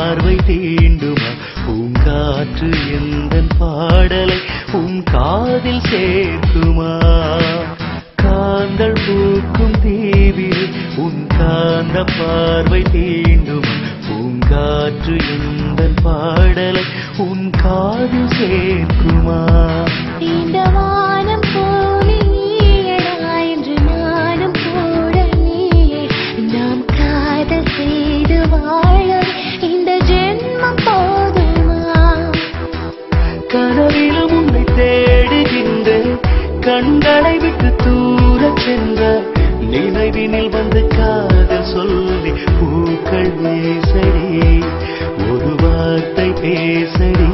பார்வை தீண்டுமா பூங்காற்று எந்தன் பாடலை உன் காதில் சேர்க்குமா காந்தள் பூக்கும் தீவில் உன் காந்த பார்வை தீண்டுமா பூங்காற்று எந்தன் பாடலை உன் காதில் சேர்க்குமா இந்த வானம் போலி நீயடா என்று நானும் கூட நீயே நாம் காதல் செய்து வாழ இந்த ஜென்மம் போதுமா கனவிலும் உன்னை தேடுகின்ற கண்களை விட்டு தூரச் சென்ற நினைவினில் வந்து காதல் சொல்லி பூக்கள் பேசடி ஒரு வார்த்தை பேசடி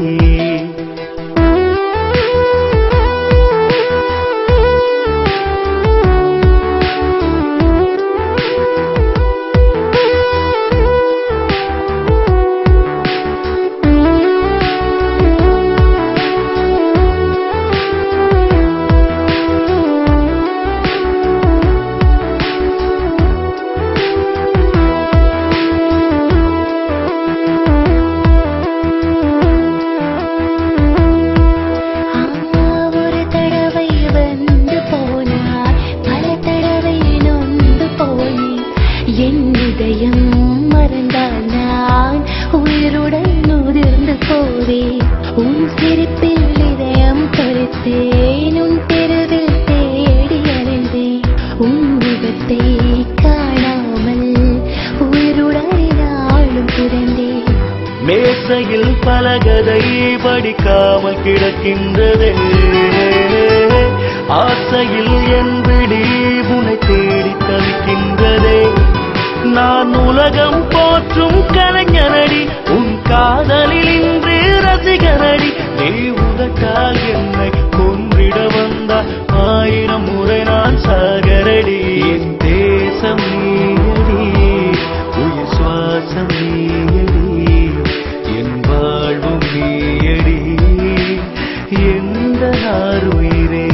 மேசையில் பலகதை படிக்காமல் கிடக்கின்றதே ஆசையில் என் விழி உன்னை தேடி தவிக்கின்றதே நான் உலகம் போற்றும் கலைஞனடி உன் காதலில் இன்று ரசிகனடி நீ உதட்டால் என்னை கொன்றிட வந்தால் 1000 முறை நான் சாகரடி என் தேசம் நீயடி உயிர் சுவாசம் நீயடி என் வாழ்வும் நீயடி எந்த நாருயிரே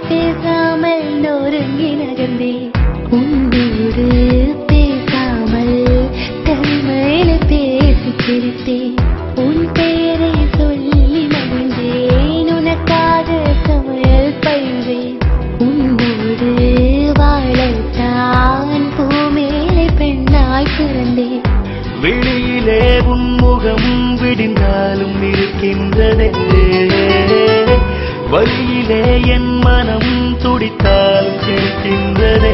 பேசாமல் நொறுங்கி நகர்ந்தே உன்னோடு பேசாமல் தனிமையில பேசி சிரித்தே உன் பெயரை சொல்லி மகிழ்ந்தேன் உனக்காக சமையல் பயின்றேன் உன்னோடு வாழத்தான் பூமேலை பெண்ணாய் பிறந்தேன் வெளியிலே உன்முகம் விடிந்தாலும் இருக்கின்றதே வழியிலே என் மனம் துடித்தால் சிரிக்கின்றதே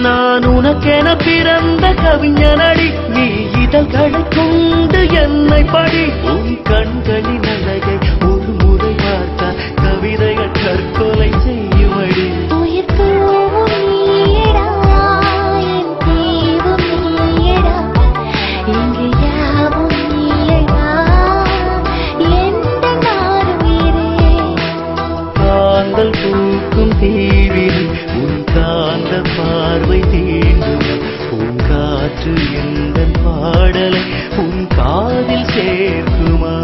நான் உனக்கென பிறந்த கவிஞனடி நீ இதழ்களை கொண்டு என்னை படி உன் கண்களின் அழகை ஒரு முறை பார்த்தால் கவிதைகள் தற்கொலை செய்யுமடி பூக்கும் தீவில் உன் காந்த பார்வை தீண்டுமா பூங்காற்று எந்தன் பாடலை உன் காதில் சேர்க்குமா